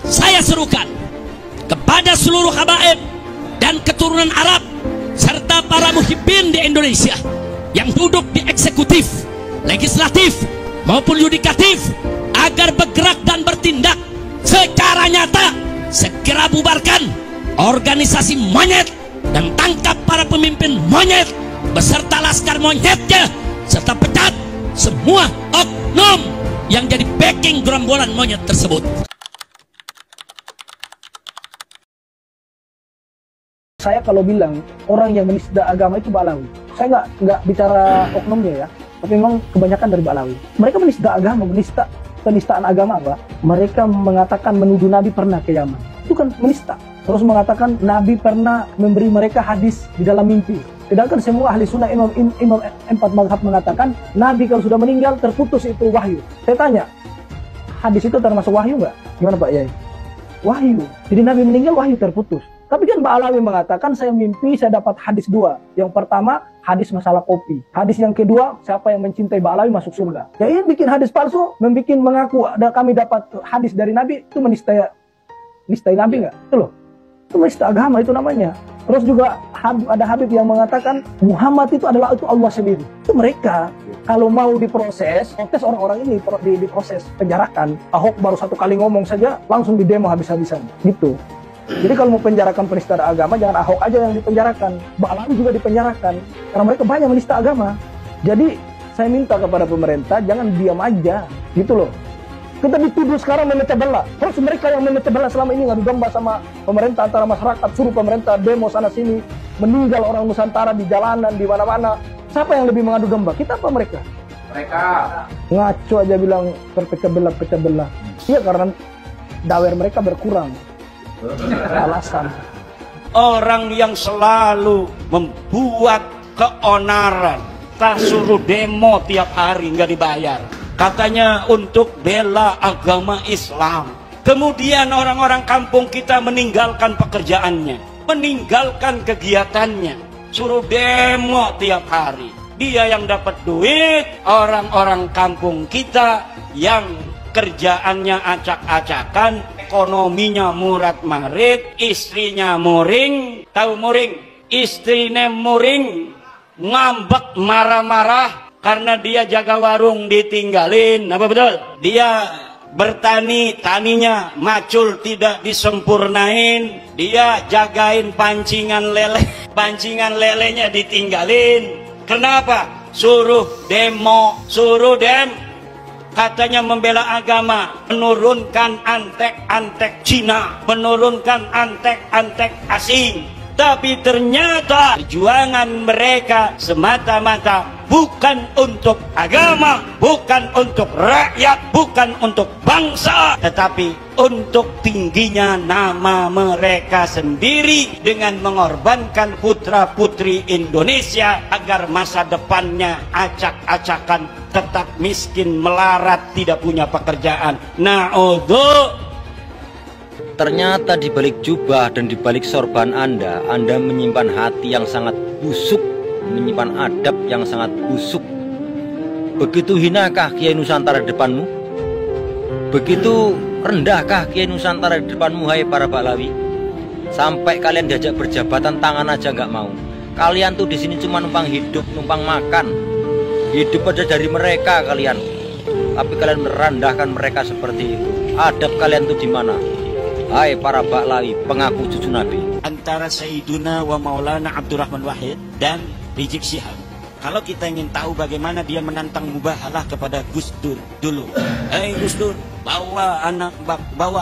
saya serukan kepada seluruh habaib dan keturunan Arab serta para muhibbin di Indonesia yang duduk di eksekutif, legislatif maupun yudikatif agar bergerak dan bertindak secara nyata. Segera bubarkan organisasi monyet dan tangkap para pemimpin monyet beserta laskar monyetnya, serta pecat semua oknum yang jadi backing gerombolan monyet tersebut. Saya kalau bilang orang yang menista agama itu Ba'alawi, saya nggak bicara oknumnya ya, tapi memang kebanyakan dari Ba'alawi. Mereka menista agama, penistaan agama apa? Mereka mengatakan menuduh Nabi pernah ke Yaman, itu kan menista. Terus mengatakan Nabi pernah memberi mereka hadis di dalam mimpi. Sedangkan semua ahli sunnah imam empat mazhab mengatakan Nabi kalau sudah meninggal terputus itu wahyu. Saya tanya, hadis itu termasuk wahyu nggak? Gimana Pak Yai? Wahyu. Jadi Nabi meninggal wahyu terputus. Tapi kan Ba'alawi mengatakan saya mimpi saya dapat hadis dua. Yang pertama hadis masalah kopi. Hadis yang kedua siapa yang mencintai Ba'alawi masuk surga. Ya ini bikin hadis palsu, mengaku kami dapat hadis dari Nabi, itu menistai Nabi nggak? Itu loh. Itu menista agama itu namanya. Terus juga ada Habib yang mengatakan Muhammad itu adalah Allah sendiri. Itu mereka kalau mau diproses, orang-orang ini diproses, penjarakan. Ahok baru satu kali ngomong saja langsung didemo habis-habisan. Gitu. Jadi kalau mau penjarakan penista agama, jangan Ahok aja yang dipenjarakan, Ba'alawi juga dipenjarakan, karena mereka banyak menista agama. Jadi saya minta kepada pemerintah jangan diam aja, gitu loh. Kita dituduh sekarang memecah belah. Terus mereka yang memecah belah selama ini ngadu domba sama pemerintah, antara masyarakat, suruh pemerintah demo sana sini, meninggal orang Nusantara di jalanan, di mana-mana. Siapa yang lebih mengadu domba? Kita apa mereka? Mereka. Ngaco aja bilang terpecah belah. Iya karena dawer mereka berkurang. Alasan orang yang selalu membuat keonaran, tak suruh demo tiap hari nggak dibayar, katanya untuk bela agama Islam. Kemudian orang-orang kampung kita meninggalkan pekerjaannya, meninggalkan kegiatannya, suruh demo tiap hari. Dia yang dapat duit, orang-orang kampung kita yang kerjaannya acak-acakan, ekonominya murat-marit, istrinya muring, tahu muring? Istrinya muring, ngambek marah-marah karena dia jaga warung ditinggalin, apa betul? Dia bertani, taninya macul tidak disempurnain, dia jagain pancingan lele, pancingan lelenya ditinggalin. Kenapa? Suruh demo, katanya membela agama, menurunkan antek-antek Cina, menurunkan antek-antek asing. Tapi ternyata perjuangan mereka semata-mata bukan untuk agama, bukan untuk rakyat, bukan untuk bangsa, tetapi untuk tingginya nama mereka sendiri dengan mengorbankan putra-putri Indonesia agar masa depannya acak-acakan, tetap miskin, melarat, tidak punya pekerjaan. Na'udhu. Ternyata di balik jubah dan di balik sorban Anda menyimpan hati yang sangat busuk, menyimpan adab yang sangat busuk. Begitu hinakah Kiai Nusantara di depanmu? Begitu rendahkah Kiai Nusantara di depanmu, hai para Ba'alawi? Sampai kalian diajak berjabatan tangan aja nggak mau. Kalian tuh di sini cuma numpang hidup, numpang makan. Hidup aja dari mereka kalian. Tapi kalian merendahkan mereka seperti itu. Adab kalian tuh di mana? Hai para Ba'alawi, pengaku cucu Nabi. Antara Sayyiduna wa Maulana Abdurrahman Wahid dan Rizik Syihab. Kalau kita ingin tahu bagaimana dia menantang mubahalah kepada Gus Dur dulu. Hei Gus Dur, bawa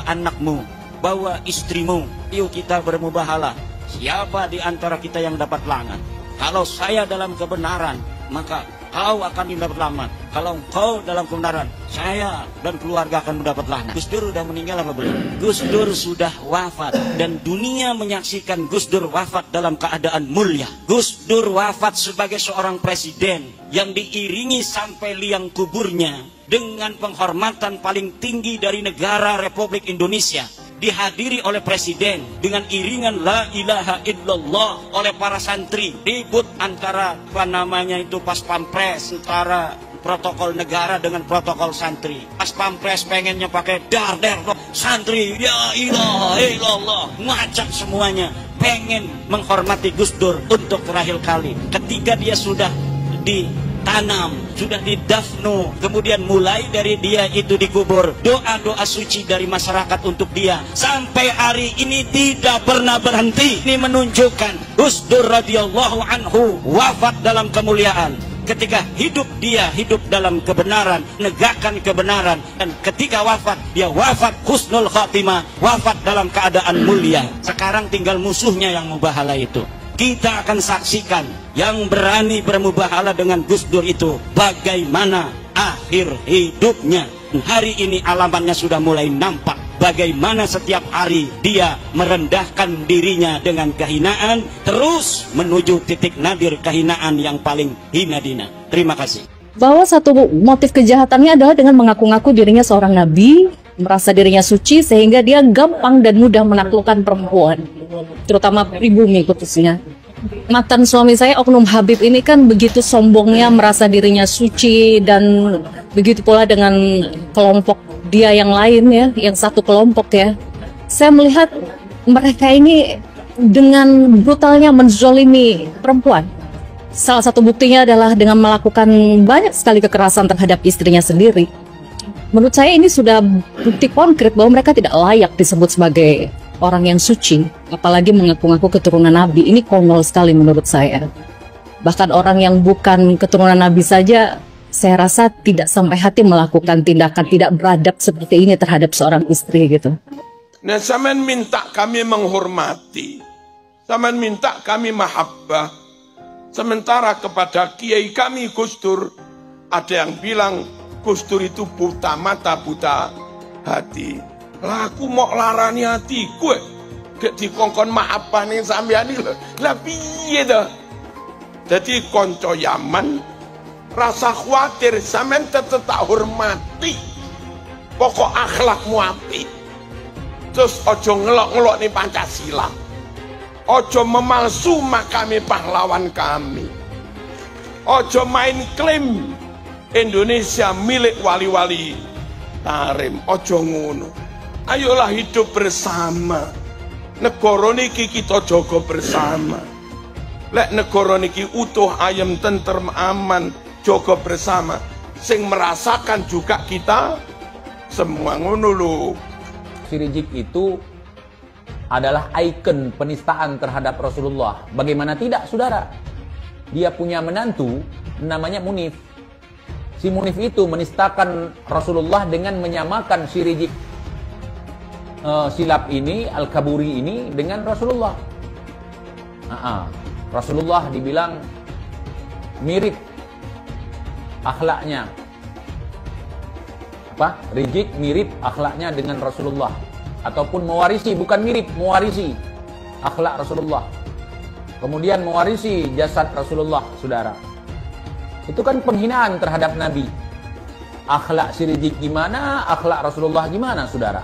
anakmu, bawa istrimu, yuk kita bermubahalah. Siapa di antara kita yang dapat langan? Kalau saya dalam kebenaran, maka kau akan mendapat lamat. Kalau kau dalam kebenaran, saya dan keluarga akan mendapat laknat. Gus Dur sudah meninggal apa belum? Gus Dur sudah wafat dan dunia menyaksikan Gus Dur wafat dalam keadaan mulia. Gus Dur wafat sebagai seorang presiden yang diiringi sampai liang kuburnya dengan penghormatan paling tinggi dari negara Republik Indonesia. Dihadiri oleh presiden dengan iringan la ilaha illallah oleh para santri. Ribut antara apa namanya itu pas pampres, antara protokol negara dengan protokol santri. Pas pampres pengennya pakai dar-der santri, ya ilah ilallah, ngacak semuanya. Pengen menghormati Gus Dur untuk terakhir kali. Ketika dia sudah ditanam, sudah didafnu, kemudian mulai dari dia itu dikubur, doa-doa suci dari masyarakat untuk dia sampai hari ini tidak pernah berhenti. Ini menunjukkan Gus Dur radhiyallahu anhu wafat dalam kemuliaan. Ketika hidup dia hidup dalam kebenaran, negakkan kebenaran, dan ketika wafat dia wafat husnul khatimah, wafat dalam keadaan mulia. Sekarang tinggal musuhnya yang mubahala itu. Kita akan saksikan yang berani bermubahala dengan Gus Dur itu bagaimana akhir hidupnya. Hari ini alamannya sudah mulai nampak. Bagaimana setiap hari dia merendahkan dirinya dengan kehinaan, terus menuju titik nadir kehinaan yang paling hina dina. Terima kasih. Bahwa satu motif kejahatannya adalah dengan mengaku-ngaku dirinya seorang nabi, merasa dirinya suci, sehingga dia gampang dan mudah menaklukkan perempuan, terutama pribumi khususnya. Mantan suami saya, Oknum Habib ini kan begitu sombongnya, merasa dirinya suci, dan begitu pula dengan kelompok dia yang lain ya, yang satu kelompok ya. Saya melihat mereka ini dengan brutalnya menzolimi perempuan. Salah satu buktinya adalah dengan melakukan banyak sekali kekerasan terhadap istrinya sendiri. Menurut saya ini sudah bukti konkret bahwa mereka tidak layak disebut sebagai orang yang suci, apalagi mengaku-ngaku keturunan Nabi. Ini konyol sekali menurut saya. Bahkan orang yang bukan keturunan Nabi saja, saya rasa tidak sampai hati melakukan tindakan tidak beradab seperti ini terhadap seorang istri gitu. Nah, Saman minta kami menghormati, Saman minta kami mahabbah. Sementara kepada kiai kami Gus Dur, ada yang bilang Gus Dur itu buta mata, buta hati. Lah aku mau larani hati gue, gak dikongkon mahabbah nih sampean iki lho. Lah piye to? Jadi konco Yaman rasa khawatir, sampean tetep tak hormati. Pokok akhlakmu apik. Terus ojo ngelok-ngelok nih Pancasila. Ojo memalsu makame pahlawan kami. Ojo main klaim Indonesia milik wali-wali tarim. Ojo ngono. Ayolah hidup bersama. Negara niki kita jaga bersama. Lek negara niki utuh, ayem, tentrem, aman, jaga bersama. Sing merasakan juga kita semua ngono lho. Si Rizik itu adalah ikon penistaan terhadap Rasulullah. Bagaimana tidak, saudara? Dia punya menantu namanya Munif. Si Munif itu menistakan Rasulullah dengan menyamakan si Rizik Silap ini, Al-Kaburi ini dengan Rasulullah. Rasulullah dibilang mirip akhlaknya. Rizik mirip akhlaknya dengan Rasulullah. Ataupun mewarisi, bukan mirip, mewarisi akhlak Rasulullah. Kemudian mewarisi jasad Rasulullah, saudara. Itu kan penghinaan terhadap Nabi. Akhlak si Rizik gimana, akhlak Rasulullah gimana, saudara?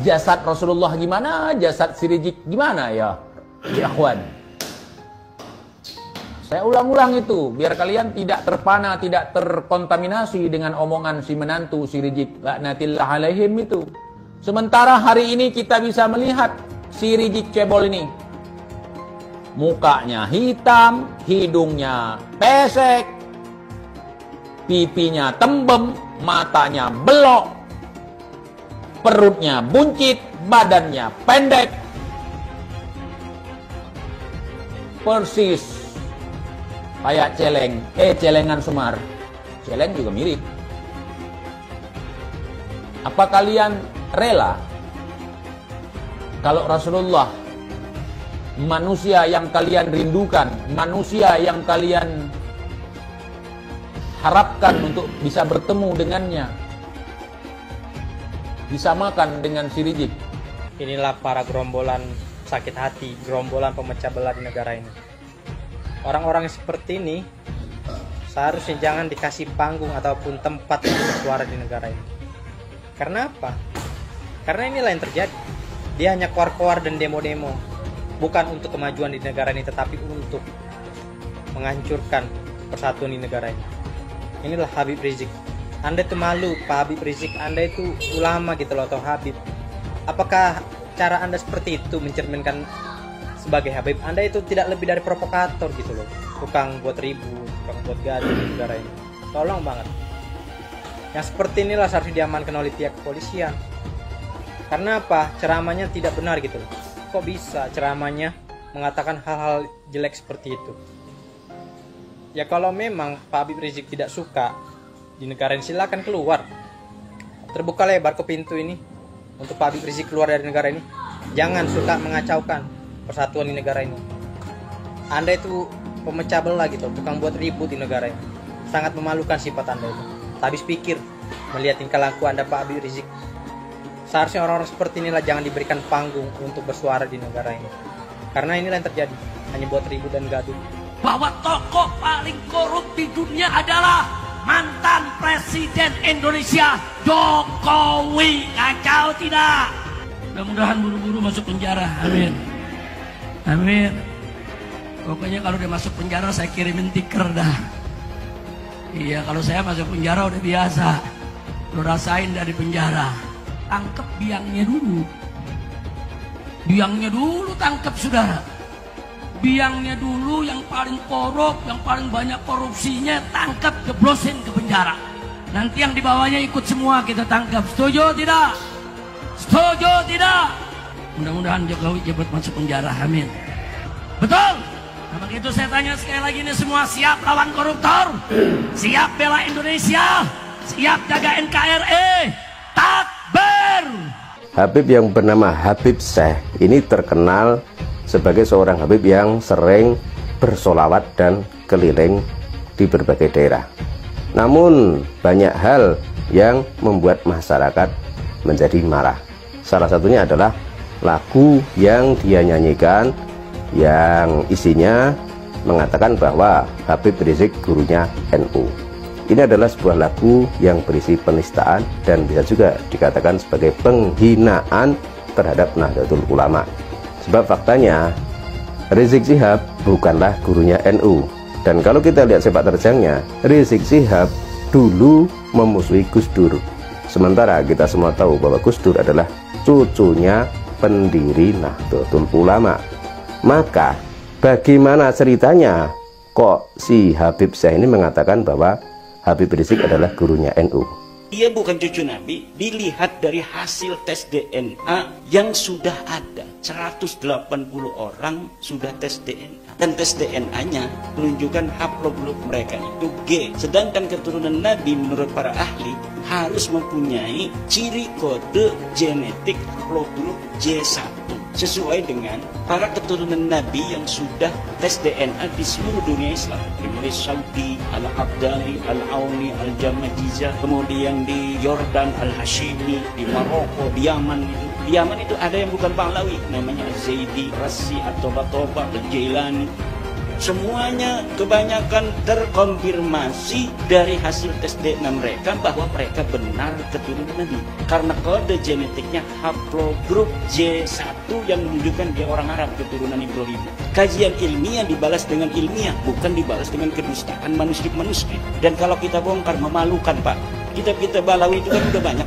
Jasad Rasulullah gimana, jasad si Rizik gimana ya, ikhwan? Saya ulang-ulang itu, biar kalian tidak terpana, tidak terkontaminasi dengan omongan si menantu si Rizik laknatillah alaihim itu. Sementara hari ini kita bisa melihat si Rizik cebol ini. Mukanya hitam, hidungnya pesek, pipinya tembem, matanya belok, perutnya buncit, badannya pendek. Persis kayak celeng, celengan Semar. Celeng juga mirip. Apa kalian rela kalau Rasulullah, manusia yang kalian rindukan, manusia yang kalian harapkan untuk bisa bertemu dengannya, disamakan dengan si Rizik? Inilah para gerombolan sakit hati, gerombolan pemecah belah di negara ini. Orang-orang seperti ini seharusnya jangan dikasih panggung ataupun tempat untuk bersuara di negara ini. Karena apa? Karena inilah yang terjadi. Dia hanya keluar-keluar dan demo-demo, bukan untuk kemajuan di negara ini, tetapi untuk menghancurkan persatuan di negara ini. inilah Habib Rizik. Anda itu malu, Pak Habib Rizik, Anda itu ulama gitu loh, atau Habib. Apakah cara Anda seperti itu mencerminkan sebagai Habib? Anda itu tidak lebih dari provokator gitu loh, tukang buat ribut, tukang buat gaduh di negara ini. Tolong banget. Yang seperti inilah seharusnya diamankan oleh pihak kepolisian. Karena apa? Ceramahnya tidak benar gitu loh. Kok bisa ceramahnya mengatakan hal-hal jelek seperti itu? Ya kalau memang Pak Habib Rizik tidak suka di negara ini, silakan keluar. Terbuka lebar ke pintu ini untuk Pak Habib Rizik keluar dari negara ini. Jangan suka mengacaukan persatuan di negara ini. Anda itu pemecah belah gitu, tukang buat ribut di negara ini. Sangat memalukan sifat Anda itu. Habis pikir melihat tingkah laku Anda Pak Habib Rizik. Seharusnya orang-orang seperti inilah jangan diberikan panggung untuk bersuara di negara ini. Karena inilah yang terjadi, hanya buat ribut dan gaduh. Bahwa tokoh paling korup di dunia adalah mantan Presiden Indonesia Jokowi. Kacau tidak? Mudah-mudahan buru-buru masuk penjara. Amin. Amin. Pokoknya kalau dia masuk penjara saya kirimin tiker dah. Iya, kalau saya masuk penjara udah biasa. Lo rasain dari penjara. Tangkep biangnya dulu. Biangnya dulu tangkep, saudara. Biangnya dulu yang paling korup, yang paling banyak korupsinya, tangkap, jeblosin ke penjara. Nanti yang di bawahnya ikut semua kita tangkap. Setuju tidak? Setuju tidak? Mudah-mudahan Jokowi cepat masuk penjara. Amin. Betul? Nah, begitu saya tanya sekali lagi, ini semua siap lawan koruptor? Siap bela Indonesia? Siap jaga NKRI? Takbir! Habib yang bernama Habib Syekh ini terkenal sebagai seorang Habib yang sering bersolawat dan keliling di berbagai daerah. Namun banyak hal yang membuat masyarakat menjadi marah. Salah satunya adalah lagu yang dia nyanyikan yang isinya mengatakan bahwa Habib Rizik gurunya NU. Ini adalah sebuah lagu yang berisi penistaan dan bisa juga dikatakan sebagai penghinaan terhadap Nahdlatul Ulama. Sebab faktanya Rizik Syihab bukanlah gurunya NU. Dan kalau kita lihat sepak terjangnya, Rizik Syihab dulu memusuhi Gus Dur. Sementara kita semua tahu bahwa Gus Dur adalah cucunya pendiri Nahdlatul Ulama. Maka bagaimana ceritanya kok si Habib Syekh ini mengatakan bahwa Habib Rizik adalah gurunya NU? Dia bukan cucu Nabi, dilihat dari hasil tes DNA yang sudah ada. 180 orang sudah tes DNA. Dan tes DNA-nya menunjukkan haplogrup mereka itu G. Sedangkan keturunan Nabi menurut para ahli harus mempunyai ciri kode genetik haplogrup J1. Sesuai dengan para keturunan Nabi yang sudah tes DNA di seluruh dunia Islam. Mulai Saudi, Al-Abdali, Al-Auni, Al-Jamajizah, kemudian di Yordan, Al-Hashimi, di Maroko, di Yaman itu. Di Yaman itu ada yang bukan Pahlawi, namanya Zaidi, Rasi, atau Batoba, Al-Jailani. Semuanya kebanyakan terkonfirmasi dari hasil tes DNA mereka bahwa mereka benar keturunan Nabi. Karena kode genetiknya haplogrup J1 yang menunjukkan dia orang Arab keturunan Ibrahim. Kajian ilmiah dibalas dengan ilmiah, bukan dibalas dengan kedustaan manuskrip-manuskrip. Dan kalau kita bongkar, memalukan Pak. Kitab-kitab Balawi itu kan udah banyak.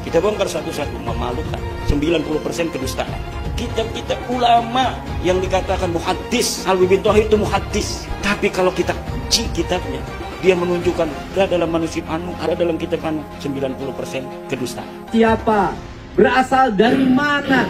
Kita bongkar satu-satu, memalukan. 90% kedustaan. Kitab-kitab ulama yang dikatakan muhaddis, Alwi bin Thohir itu muhaddis. Tapi kalau kita uji kitabnya, dia menunjukkan ada dalam manuskrip anu, ada dalam kitab anu, 90% kedustaan. Siapa? Berasal dari mana?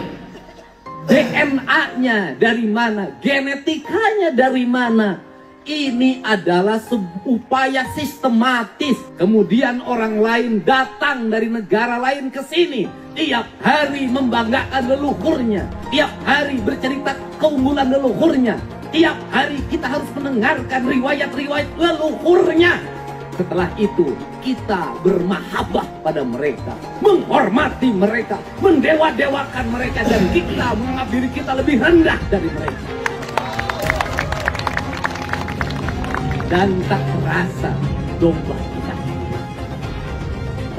DNA-nya dari mana? Genetikanya dari mana? Ini adalah upaya sistematis. Kemudian orang lain datang dari negara lain ke sini. Tiap hari membanggakan leluhurnya. Tiap hari bercerita keunggulan leluhurnya. Tiap hari kita harus mendengarkan riwayat-riwayat leluhurnya. Setelah itu kita bermahabbah pada mereka, menghormati mereka, mendewa-dewakan mereka, dan kita menganggap diri kita lebih rendah dari mereka. Dan tak terasa domba kita,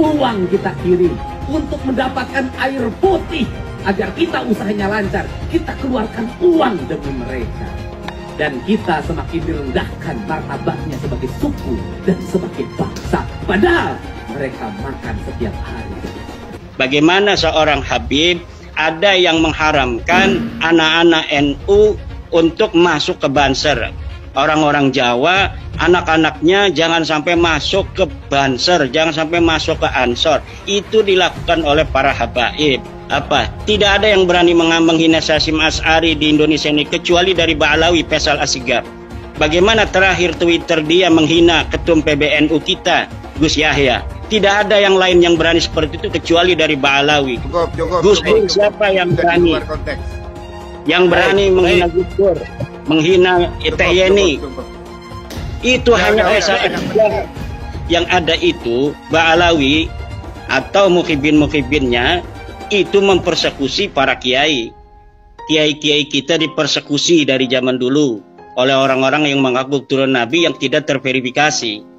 uang kita kirim untuk mendapatkan air putih agar kita usahanya lancar. Kita keluarkan uang demi mereka. dan kita semakin direndahkan martabatnya sebagai suku dan sebagai bangsa. Padahal mereka makan setiap hari. Bagaimana seorang Habib ada yang mengharamkan anak-anak NU untuk masuk ke Banser. Orang-orang Jawa, anak-anaknya jangan sampai masuk ke Banser, jangan sampai masuk ke Ansor. Itu dilakukan oleh para habaib. Apa? Tidak ada yang berani menghina Hasyim Asy'ari di Indonesia ini kecuali dari Ba'alawi Faisal Asgaf. Bagaimana terakhir Twitter dia menghina ketum PBNU kita, Gus Yahya. Tidak ada yang lain yang berani seperti itu kecuali dari Ba'alawi. Gus Dur siapa yang berani? Yang berani menghina Gus Dur, menghina Teh Yeni. Itu hanya Faisal Asgaf yang ada itu. Ba'alawi atau mukhibin-mukhibinnya itu mempersekusi para kiai. Kiai-kiai kita dipersekusi dari zaman dulu oleh orang-orang yang mengaku turun Nabi yang tidak terverifikasi.